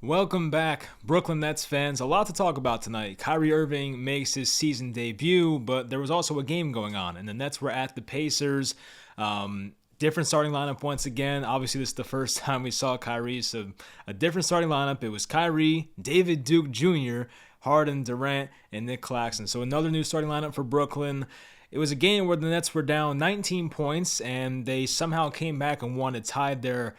Welcome back, Brooklyn Nets fans. A lot to talk about tonight. Kyrie Irving makes his season debut, but there was also a game going on, and the Nets were at the Pacers. Different starting lineup once again. Obviously, this is the first time we saw Kyrie, so a different starting lineup. It was Kyrie, David Duke Jr., Harden, Durant, and Nick Claxton. So another new starting lineup for Brooklyn. It was a game where the Nets were down 19 points, and they somehow came back and won. It tied their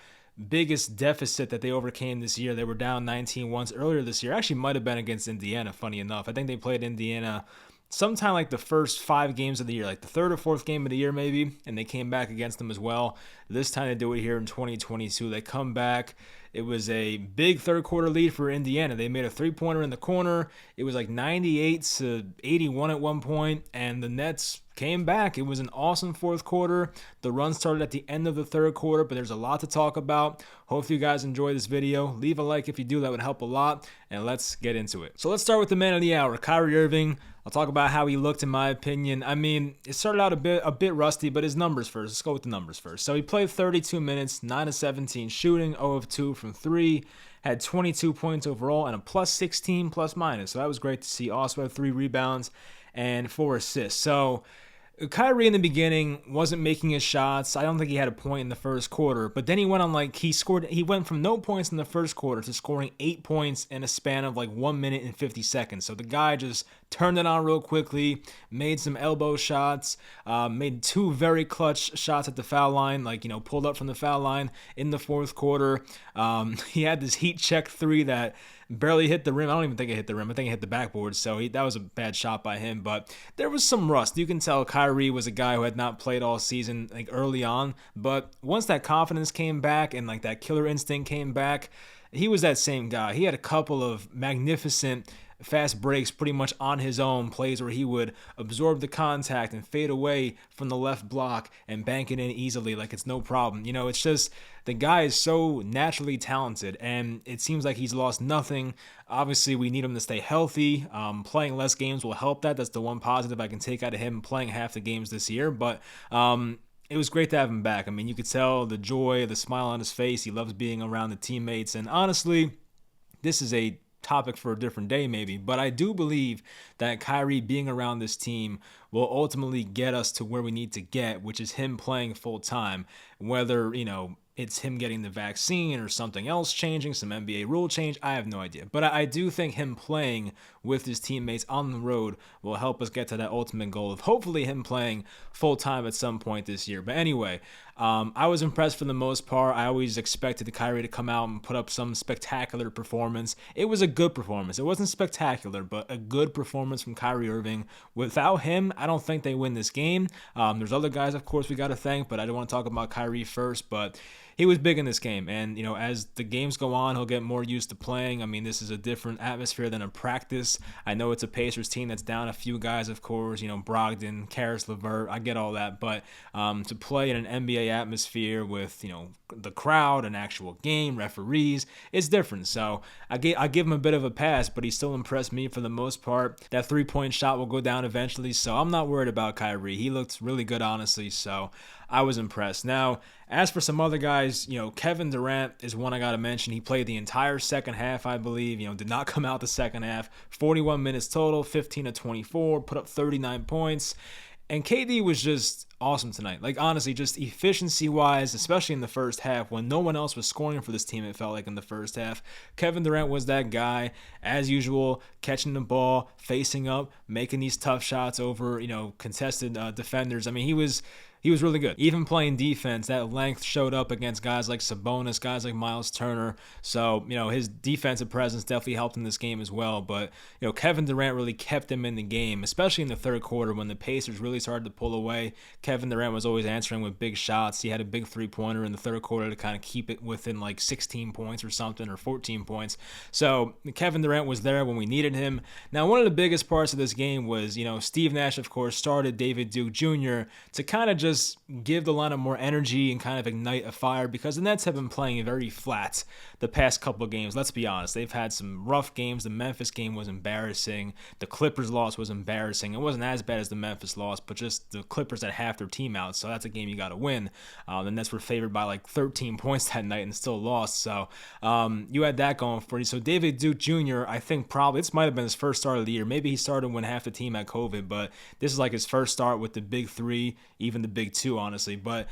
biggest deficit that they overcame this year. They were down 19 once earlier this year. Actually, might have been against Indiana, funny enough. I think they played Indiana sometime like the first 5 games of the year, like the third or fourth game of the year maybe, and they came back against them as well. This time they do it here in 2022. They come back. It was a big third quarter lead for Indiana. They made a three-pointer in the corner. It was like 98-81 at one point, and the Nets came back. It was an awesome fourth quarter. The run started at the end of the third quarter, but there's a lot to talk about. Hopefully you guys enjoy this video. Leave a like if you do. That would help a lot, and let's get into it. So let's start with the man of the hour, Kyrie Irving. I'll talk about how he looked in my opinion. I mean, it started out a bit rusty, but his numbers first. Let's go with the numbers first. So he played 32 minutes, 9 of 17 shooting, 0 of 2 from 3, had 22 points overall and a plus 16 plus minus. So that was great to see. Also had 3 rebounds and 4 assists. So Kyrie in the beginning wasn't making his shots. I don't think he had a point in the first quarter, but then he went on he went from no points in the first quarter to scoring 8 points in a span of like 1 minute and 50 seconds. So the guy just turned it on real quickly, made some elbow shots, made 2 very clutch shots at the foul line, pulled up from the foul line in the fourth quarter. He had this heat check 3 that barely hit the rim. I don't even think it hit the rim. I think it hit the backboard. So that was a bad shot by him. But there was some rust. You can tell Kyrie was a guy who had not played all season early on. But once that confidence came back and that killer instinct came back, he was that same guy. He had a couple of magnificent fast breaks pretty much on his own, plays where he would absorb the contact and fade away from the left block and bank it in easily like it's no problem. It's just the guy is so naturally talented, and it seems like he's lost nothing. Obviously, we need him to stay healthy. Playing less games will help that. That's the one positive I can take out of him playing half the games this year, but it was great to have him back. I mean, you could tell the joy, the smile on his face. He loves being around the teammates, and honestly, this is a topic for a different day maybe, but I do believe that Kyrie being around this team will ultimately get us to where we need to get, which is him playing full time, whether it's him getting the vaccine or something else changing, some NBA rule change. I have no idea. But I do think him playing with his teammates on the road will help us get to that ultimate goal of hopefully him playing full time at some point this year. But anyway, I was impressed for the most part. I always expected Kyrie to come out and put up some spectacular performance. It was a good performance. It wasn't spectacular, but a good performance from Kyrie Irving. Without him, I don't think they win this game. There's other guys, of course, we got to thank, but I don't want to talk about Kyrie first. But he was big in this game, and as the games go on, he'll get more used to playing. I mean, this is a different atmosphere than a practice. I know it's a Pacers team that's down a few guys, of course, Brogdon, Karis LeVert, I get all that, but to play in an NBA atmosphere with the crowd, an actual game, referees, it's different. So I give him a bit of a pass, but he still impressed me for the most part. That 3-point shot will go down eventually, so I'm not worried about Kyrie. He looked really good, honestly, so I was impressed. Now, as for some other guys, Kevin Durant is one I got to mention. He played the entire second half, I believe. Did not come out the second half. 41 minutes total, 15 of 24, put up 39 points. And KD was just awesome tonight. Honestly, just efficiency-wise, especially in the first half, when no one else was scoring for this team, it felt like in the first half. Kevin Durant was that guy, as usual, catching the ball, facing up, making these tough shots over, contested defenders. I mean, he was really good. Even playing defense, that length showed up against guys like Sabonis, guys like Miles Turner. So, his defensive presence definitely helped in this game as well. But, Kevin Durant really kept him in the game, especially in the third quarter when the Pacers really started to pull away. Kevin Durant was always answering with big shots. He had a big three-pointer in the third quarter to kind of keep it within 16 points or something, or 14 points. So, Kevin Durant was there when we needed him. Now, one of the biggest parts of this game was, Steve Nash, of course, started David Duke Jr. to kind of just just give the lineup more energy and kind of ignite a fire, because the Nets have been playing very flat the past couple of games. Let's be honest. They've had some rough games. The Memphis game was embarrassing. The Clippers loss was embarrassing. It wasn't as bad as the Memphis loss, but just the Clippers had half their team out, so that's a game you got to win. The Nets were favored by like 13 points that night and still lost, so you had that going for you. So David Duke Jr., I think probably this might have been his first start of the year. Maybe he started when half the team had COVID, but this is like his first start with the big three, even the big two, honestly. But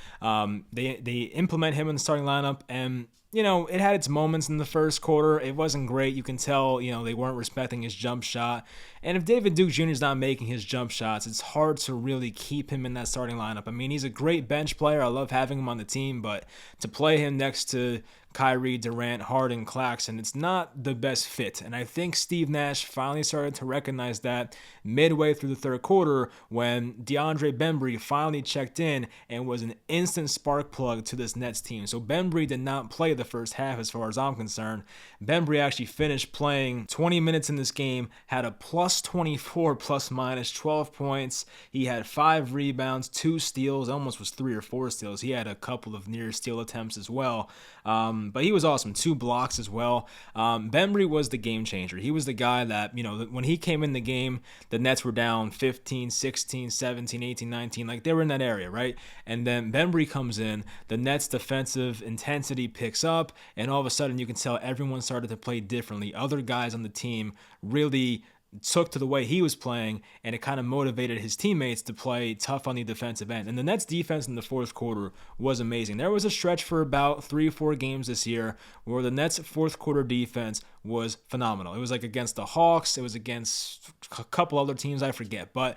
they implement him in the starting lineup, and it had its moments in the first quarter. It wasn't great. You can tell, they weren't respecting his jump shot. And if David Duke Jr. is not making his jump shots, it's hard to really keep him in that starting lineup. I mean, he's a great bench player. I love having him on the team, but to play him next to Kyrie, Durant, Harden, Claxton, it's not the best fit. And I think Steve Nash finally started to recognize that midway through the third quarter when Deandre Bembry finally checked in and was an instant spark plug to this Nets team. So Bembry did not play the first half as far as I'm concerned. Bembry actually finished playing 20 minutes in this game, had a plus 24 plus minus 12 points. He had 5 rebounds, 2 steals, almost was 3 or 4 steals. He had a couple of near steal attempts as well. But he was awesome. 2 blocks as well. Bembry was the game changer. He was the guy that, when he came in the game, the Nets were down 15, 16, 17, 18, 19. Like, they were in that area, right? And then Bembry comes in, the Nets' defensive intensity picks up, and all of a sudden you can tell everyone started to play differently. Other guys on the team really took to the way he was playing, and it kind of motivated his teammates to play tough on the defensive end. And the Nets defense in the fourth quarter was amazing. There was a stretch for about 3 or 4 games this year where the Nets fourth quarter defense was phenomenal. It was like against the Hawks. It was against a couple other teams, I forget. But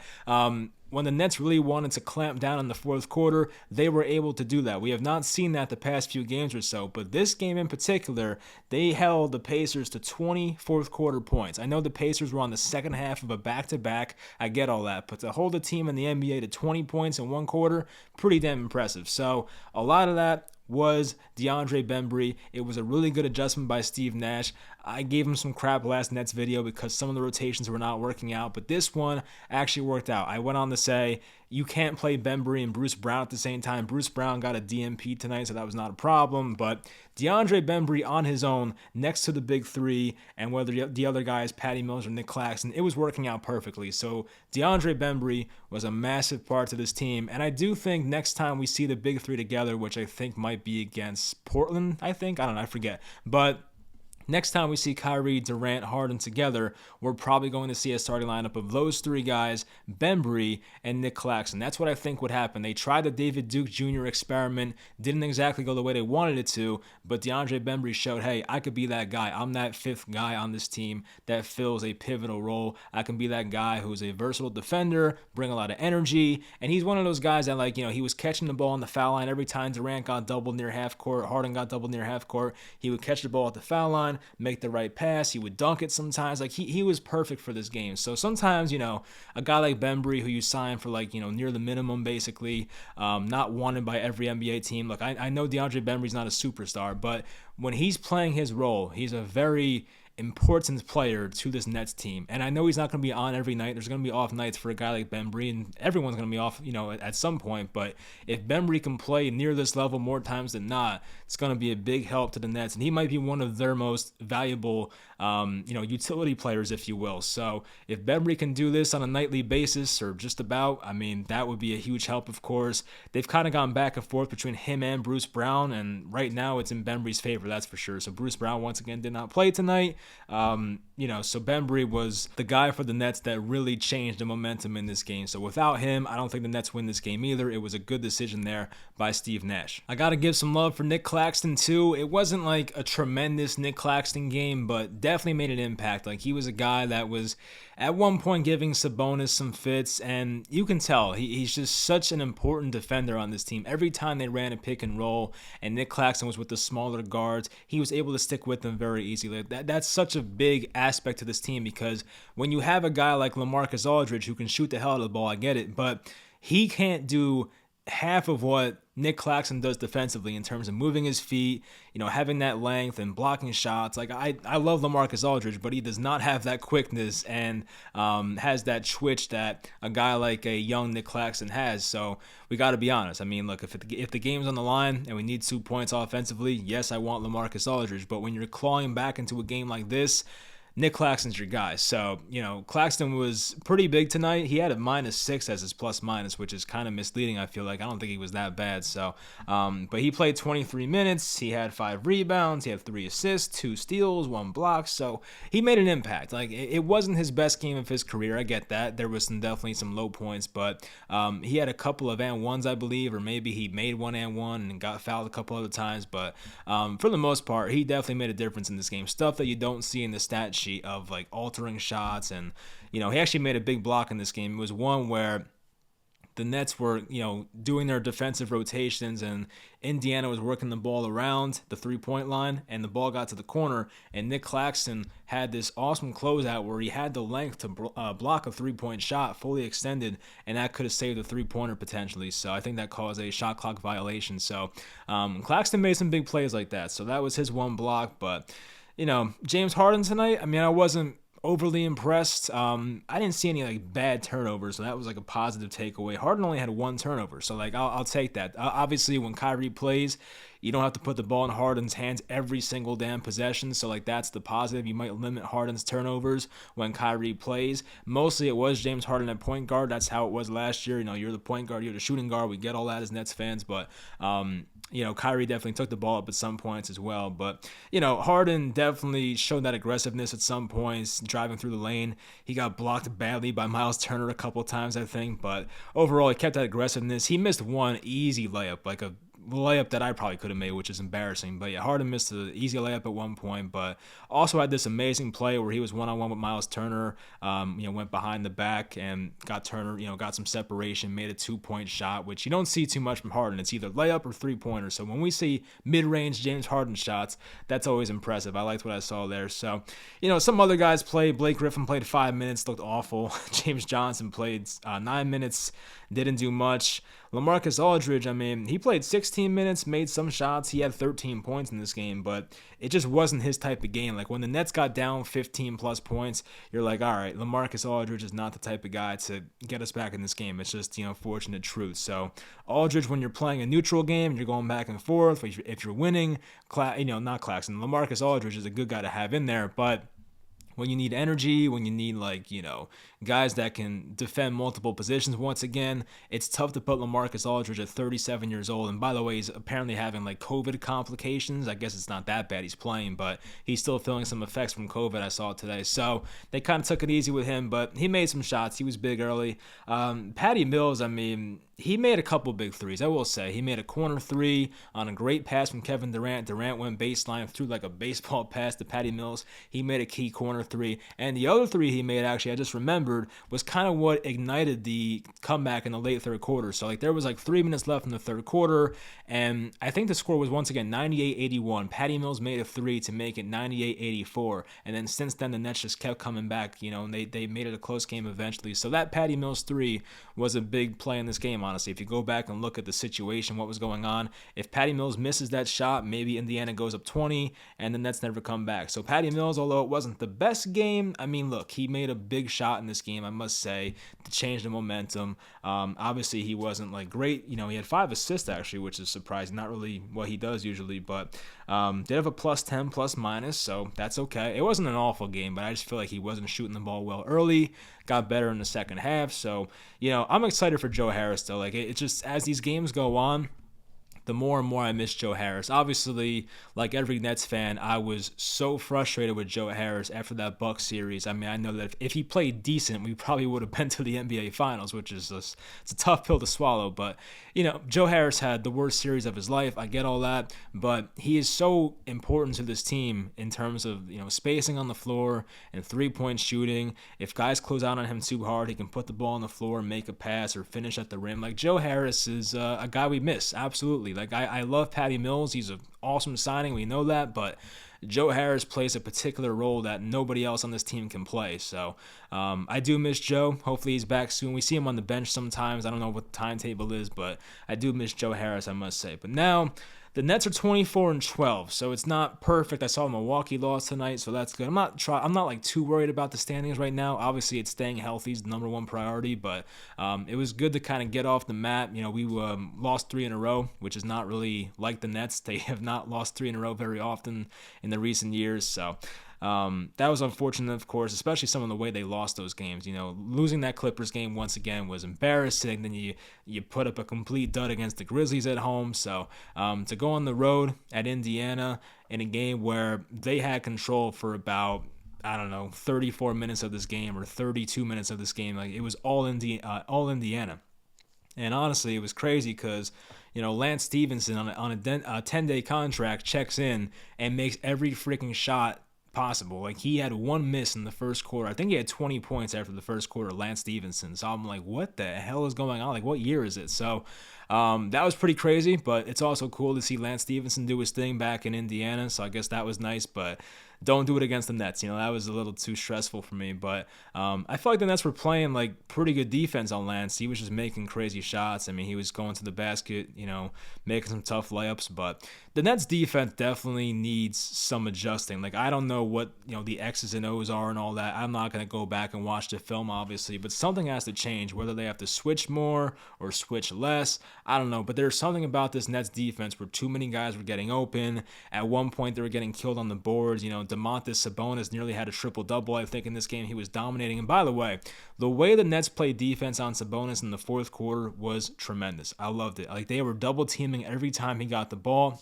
when the Nets really wanted to clamp down in the fourth quarter, they were able to do that. We have not seen that the past few games or so, but this game in particular, they held the Pacers to 20 fourth quarter points. I know the Pacers were on the second half of a back-to-back. I get all that, but to hold a team in the NBA to 20 points in one quarter, pretty damn impressive. So a lot of that was Deandre Bembry. It was a really good adjustment by Steve Nash. I gave him some crap last Nets video because some of the rotations were not working out, but this one actually worked out. I went on to say you can't play Bembry and Bruce Brown at the same time. Bruce Brown got a DNP tonight, so that was not a problem, but Deandre Bembry on his own next to the big three, and whether the other guys, Patty Mills or Nick Claxton, it was working out perfectly. So Deandre Bembry was a massive part to this team, and I do think next time we see the big three together, which I think might be against Portland, I don't know, I forget, but next time we see Kyrie, Durant, Harden together, we're probably going to see a starting lineup of those 3 guys, Bembry and Nick Claxton. That's what I think would happen. They tried the David Duke Jr. experiment, didn't exactly go the way they wanted it to, but Deandre Bembry showed, hey, I could be that guy. I'm that 5th guy on this team that fills a pivotal role. I can be that guy who's a versatile defender, bring a lot of energy, and he's one of those guys that, he was catching the ball on the foul line every time Durant got doubled near half court, Harden got doubled near half court. He would catch the ball at the foul line, make the right pass. He would dunk it sometimes. He was perfect for this game. So sometimes, a guy like Bembry who you sign for near the minimum basically, not wanted by every NBA team. Look, I know DeAndre Bembry's not a superstar, but when he's playing his role, he's a very important player to this Nets team. And I know he's not going to be on every night. There's going to be off nights for a guy like Bembry, and everyone's going to be off, at some point. But if Bembry can play near this level more times than not, it's going to be a big help to the Nets. And he might be one of their most valuable, utility players, if you will. So if Bembry can do this on a nightly basis or just about, that would be a huge help, of course. They've kind of gone back and forth between him and Bruce Brown, and right now it's in Bembry's favor, that's for sure. So Bruce Brown, once again, did not play tonight. So Bembry was the guy for the Nets that really changed the momentum in this game. So without him, I don't think the Nets win this game either. It was a good decision there by Steve Nash. I got to give some love for Nick Claxton too. It wasn't like a tremendous Nick Claxton game, but definitely made an impact. He was a guy that was at one point giving Sabonis some fits, and you can tell he's just such an important defender on this team. Every time they ran a pick and roll and Nick Claxton was with the smaller guards, he was able to stick with them very easily. That's such a big aspect to this team, because when you have a guy like LaMarcus Aldridge who can shoot the hell out of the ball, I get it, but he can't do half of what Nick Claxton does defensively in terms of moving his feet, having that length and blocking shots. Like I love LaMarcus Aldridge, but he does not have that quickness and has that twitch that a guy like a young Nick Claxton has. So we got to be honest. I mean, look, if the game's on the line and we need 2 points offensively, yes, I want LaMarcus Aldridge. But when you're clawing back into a game like this, Nick Claxton's your guy. So, Claxton was pretty big tonight. He had a -6 as his plus-minus, which is kind of misleading, I feel like. I don't think he was that bad. So, but he played 23 minutes. He had 5 rebounds. He had 3 assists, 2 steals, 1 block. So he made an impact. Like, it wasn't his best game of his career. I get that. There was definitely some low points, but he had a couple of and ones, I believe, or maybe he made one and one and got fouled a couple other times. But for the most part, he definitely made a difference in this game. Stuff that you don't see in the stat sheet of like altering shots, and he actually made a big block in this game. It was one where the Nets were doing their defensive rotations, and Indiana was working the ball around the 3-point line, and the ball got to the corner, and Nick Claxton had this awesome closeout where he had the length to block a 3-point shot fully extended, and that could have saved a 3-pointer potentially. So I think that caused a shot clock violation. So Claxton made some big plays like that. So that was his one block. But James Harden tonight, I mean, I wasn't overly impressed. I didn't see any like bad turnovers, so that was like a positive takeaway. Harden only had 1 turnover, so like I'll take that. Obviously, when Kyrie plays, you don't have to put the ball in Harden's hands every single damn possession, so like that's the positive. You might limit Harden's turnovers when Kyrie plays. Mostly it was James Harden at point guard. That's how it was last year. You're the point guard, you're the shooting guard. We get all that as Nets fans, but Kyrie definitely took the ball up at some points as well. But, Harden definitely showed that aggressiveness at some points, driving through the lane. He got blocked badly by Miles Turner a couple times, I think. But overall, he kept that aggressiveness. He missed one easy layup, like a layup that I probably could have made, which is embarrassing. But yeah, Harden missed an easy layup at one point, but also had this amazing play where he was one-on-one with Miles Turner, went behind the back and got Turner, got some separation, made a 2-point shot, which you don't see too much from Harden. It's either layup or 3-pointer. So when we see mid-range James Harden shots, that's always impressive. I liked what I saw there. So, some other guys played. Blake Griffin played 5 minutes, looked awful. James Johnson played 9 minutes, didn't do much. LaMarcus Aldridge, I mean, he played 16 minutes, made some shots. He had 13 points in this game, but it just wasn't his type of game. Like when the Nets got down 15 plus points, you're like, all right, LaMarcus Aldridge is not the type of guy to get us back in this game. It's just, fortunate truth. So Aldridge, when you're playing a neutral game, you're going back and forth. If you're winning, not Claxton, LaMarcus Aldridge is a good guy to have in there, but when you need energy, when you need guys that can defend multiple positions, once again, it's tough to put LaMarcus Aldridge at 37 years old. And by the way, he's apparently having COVID complications. I guess it's not that bad. He's playing, but he's still feeling some effects from COVID. I saw today. So they kind of took it easy with him, but he made some shots. He was big early. Patty Mills, I mean, he made a couple big threes, I will say. He made a corner 3 on a great pass from Kevin Durant. Durant went baseline, threw like a baseball pass to Patty Mills. He made a key corner 3. And the other 3 he made, actually, I just remembered, was kind of what ignited the comeback in the late third quarter. So there was 3 minutes left in the third quarter, and I think the score was once again 98-81. Patty Mills made a 3 to make it 98-84. And then since then, the Nets just kept coming back, and they made it a close game eventually. So that Patty Mills 3 was a big play in this game, honestly. If you go back and look at the situation, what was going on, if Patty Mills misses that shot, maybe Indiana goes up 20 and the Nets never come back. So Patty Mills, although it wasn't the best game, I mean, look, he made a big shot in this game, I must say, to change the momentum. Obviously, he wasn't great. He had 5 assists, actually, which is surprising. Not really what he does usually, but did have a +10, +-, so that's okay. It wasn't an awful game, but I just feel like he wasn't shooting the ball well early. Got better in the second half. So, I'm excited for Joe Harris, though. It's just, as these games go on, the more and more I miss Joe Harris. Obviously, like every Nets fan, I was so frustrated with Joe Harris after that Bucks series. I mean, I know that if he played decent, we probably would have been to the NBA Finals, which is it's a tough pill to swallow. But, Joe Harris had the worst series of his life. I get all that. But he is so important to this team in terms of, spacing on the floor and 3-point shooting. If guys close out on him too hard, he can put the ball on the floor and make a pass or finish at the rim. Joe Harris is a guy we miss, absolutely. Like, I love Patty Mills. He's an awesome signing. We know that, but Joe Harris plays a particular role that nobody else on this team can play. So I do miss Joe. Hopefully he's back soon. We see him on the bench sometimes. I don't know what the timetable is, but I do miss Joe Harris, I must say. But now the Nets are 24-12, so it's not perfect. I saw Milwaukee lost tonight, so that's good. I'm not like too worried about the standings right now. Obviously, it's staying healthy is the number one priority, but it was good to kind of get off the mat. We lost 3 in a row, which is not really like the Nets. They have not lost 3 in a row very often in the recent years, so that was unfortunate, of course, especially some of the way they lost those games. Losing that Clippers game once again was embarrassing. Then you put up a complete dud against the Grizzlies at home. So to go on the road at Indiana in a game where they had control for about 34 minutes of this game or 32 minutes of this game, like it was all Indiana. And honestly, it was crazy because Lance Stevenson on a 10-day contract checks in and makes every freaking shot possible. Like, he had one miss in the first quarter. I think he had 20 points after the first quarter, Lance Stevenson. So I'm like, what the hell is going on? Like, what year is it? So that was pretty crazy, but it's also cool to see Lance Stevenson do his thing back in Indiana. So I guess that was nice, but don't do it against the Nets. That was a little too stressful for me. But I felt like the Nets were playing like pretty good defense on Lance. He was just making crazy shots. I mean, he was going to the basket, making some tough layups. But the Nets defense definitely needs some adjusting. Like, I don't know what the X's and O's are and all that. I'm not going to go back and watch the film, obviously, but something has to change. Whether they have to switch more or switch less, I don't know. But there's something about this Nets defense where too many guys were getting open. At one point, they were getting killed on the boards. Domantas Sabonis nearly had a triple-double, I think, in this game. He was dominating. And by the way the Nets played defense on Sabonis in the fourth quarter was tremendous. I loved it. Like, they were double-teaming every time he got the ball.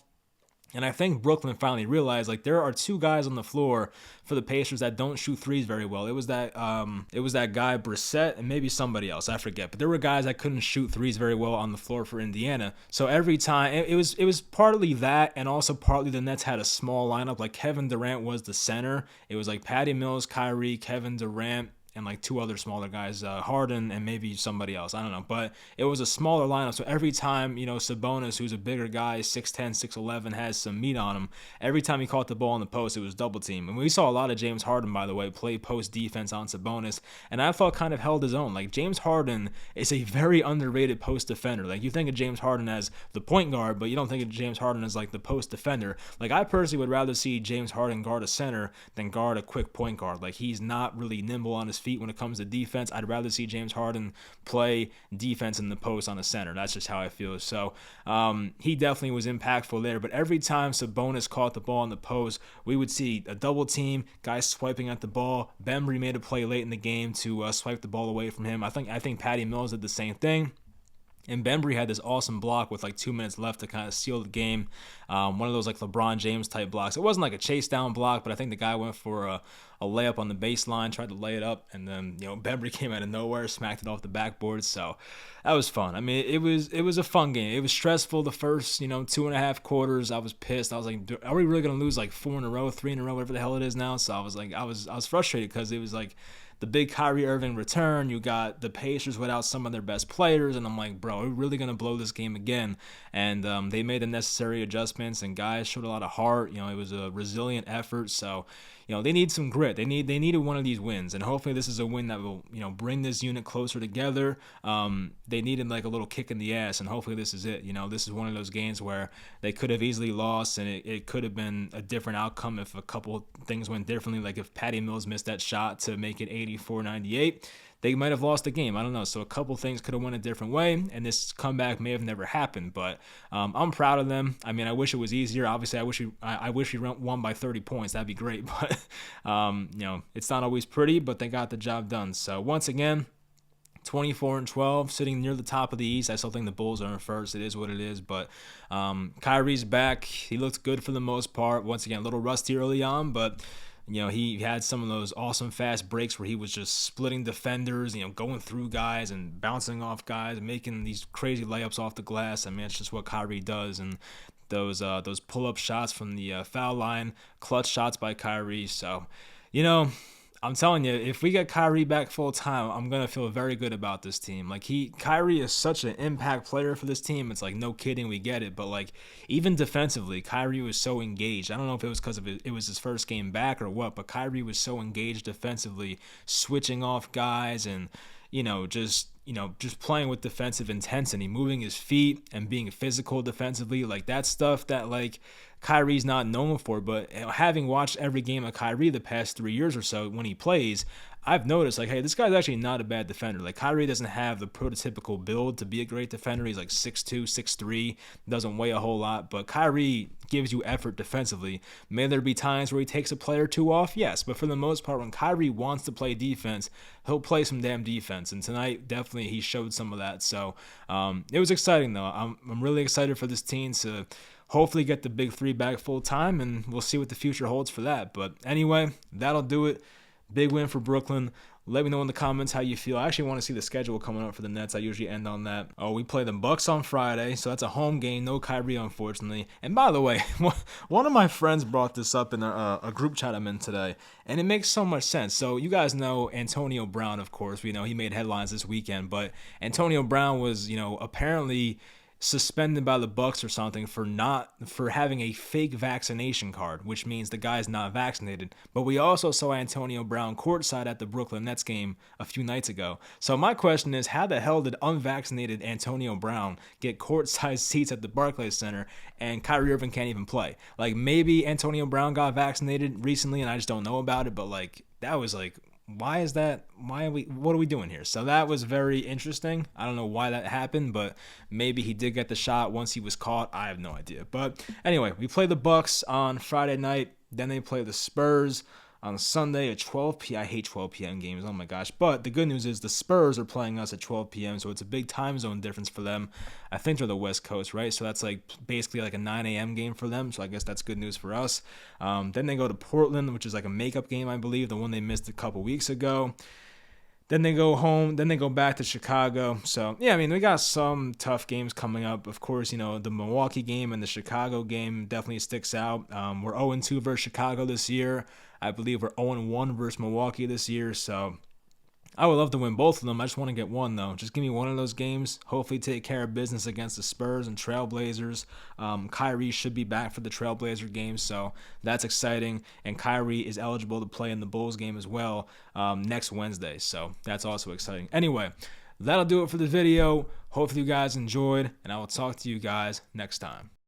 And I think Brooklyn finally realized, like, there are 2 guys on the floor for the Pacers that don't shoot threes very well. It was that guy Brissett and maybe somebody else, I forget. But there were guys that couldn't shoot threes very well on the floor for Indiana. So every time it was partly that, and also partly the Nets had a small lineup. Like, Kevin Durant was the center. It was like Patty Mills, Kyrie, Kevin Durant, and like 2 other smaller guys, Harden and maybe somebody else. I don't know. But it was a smaller lineup. So every time, Sabonis, who's a bigger guy, 6'10", 6'11", has some meat on him, every time he caught the ball in the post, it was double team. And we saw a lot of James Harden, by the way, play post defense on Sabonis. And I felt kind of held his own. Like, James Harden is a very underrated post defender. Like, you think of James Harden as the point guard, but you don't think of James Harden as like the post defender. Like, I personally would rather see James Harden guard a center than guard a quick point guard. Like, he's not really nimble on his feet when it comes to defense. I'd rather see James Harden play defense in the post on a center. That's just how I feel. So he definitely was impactful there. But every time Sabonis caught the ball in the post, we would see a double team, guys swiping at the ball. Bembry made a play late in the game to swipe the ball away from him. I think Patty Mills did the same thing. And Bembry had this awesome block with like 2 minutes left to kind of seal the game. One of those like LeBron James type blocks. It wasn't like a chase down block, but I think the guy went for a layup on the baseline, tried to lay it up, and then Bembry came out of nowhere, smacked it off the backboard. So that was fun. I mean, it was a fun game. It was stressful the first 2.5 quarters. I was pissed. I was like, are we really gonna lose like 4 in a row, 3 in a row, whatever the hell it is now? So I was like, I was frustrated because it was like the big Kyrie Irving return. You got the Pacers without some of their best players, and I'm like, bro, we're really gonna blow this game again. And they made the necessary adjustments, and guys showed a lot of heart. It was a resilient effort. So they need some grit. They needed one of these wins, and hopefully this is a win that will bring this unit closer together. They needed like a little kick in the ass, and hopefully this is it. This is one of those games where they could have easily lost, and it could have been a different outcome if a couple things went differently. Like if Patty Mills missed that shot to make it 84-98, they might have lost the game. I don't know. So a couple things could have went a different way, and this comeback may have never happened. But I'm proud of them. I mean, I wish it was easier. Obviously, I wish we won by 30 points. That'd be great. But it's not always pretty. But they got the job done. So once again, 24-12, sitting near the top of the East. I still think the Bulls are in first. It is what it is. But Kyrie's back. He looked good for the most part. Once again, a little rusty early on, but he had some of those awesome fast breaks where he was just splitting defenders, going through guys and bouncing off guys, making these crazy layups off the glass. I mean, it's just what Kyrie does. And those pull-up shots from the foul line, clutch shots by Kyrie. So, I'm telling you, if we get Kyrie back full time, I'm gonna feel very good about this team. Like Kyrie is such an impact player for this team. It's like no kidding, we get it. But like even defensively, Kyrie was so engaged. I don't know if it was because of it was his first game back or what, but Kyrie was so engaged defensively, switching off guys and just playing with defensive intensity, moving his feet and being physical defensively. Like that's stuff that like Kyrie's not known for. But having watched every game of Kyrie the past 3 years or so when he plays, I've noticed like, hey, this guy's actually not a bad defender. Like Kyrie doesn't have the prototypical build to be a great defender. He's like 6'2", 6'3", doesn't weigh a whole lot, but Kyrie gives you effort defensively. May there be times where he takes a play or two off? Yes, but for the most part, when Kyrie wants to play defense, he'll play some damn defense. And tonight, definitely, he showed some of that. So it was exciting, though. I'm really excited for this team to hopefully get the big three back full time, and we'll see what the future holds for that. But anyway, that'll do it. Big win for Brooklyn. Let me know in the comments how you feel. I actually want to see the schedule coming up for the Nets. I usually end on that. Oh, we play the Bucks on Friday, so that's a home game. No Kyrie, unfortunately. And by the way, one of my friends brought this up in a group chat I'm in today, and it makes so much sense. So you guys know Antonio Brown, of course. We know he made headlines this weekend, but Antonio Brown was, apparently suspended by the Bucks or something for having a fake vaccination card, which means the guy's not vaccinated. But we also saw Antonio Brown courtside at the Brooklyn Nets game a few nights ago. So my question is, how the hell did unvaccinated Antonio Brown get courtside seats at the Barclays Center and Kyrie Irving can't even play? Like maybe Antonio Brown got vaccinated recently and I just don't know about it, but like that was like, why is that? What are we doing here? So that was very interesting. I don't know why that happened, but maybe he did get the shot once he was caught. I have no idea. But anyway, we play the Bucks on Friday night. Then they play the Spurs on Sunday at 12 p.m. I hate 12 p.m. games. Oh my gosh. But the good news is the Spurs are playing us at 12 p.m. So it's a big time zone difference for them. I think they're the West Coast, right? So that's like basically like a 9 a.m. game for them. So I guess that's good news for us. Then they go to Portland, which is like a makeup game, I believe, the one they missed a couple weeks ago. Then they go home. Then they go back to Chicago. So, yeah, I mean, we got some tough games coming up. Of course, the Milwaukee game and the Chicago game definitely sticks out. We're 0-2 versus Chicago this year. I believe we're 0-1 versus Milwaukee this year. So I would love to win both of them. I just want to get one, though. Just give me one of those games. Hopefully take care of business against the Spurs and Trailblazers. Kyrie should be back for the Trailblazer game, so that's exciting. And Kyrie is eligible to play in the Bulls game as well next Wednesday, so that's also exciting. Anyway, that'll do it for the video. Hopefully you guys enjoyed, and I will talk to you guys next time.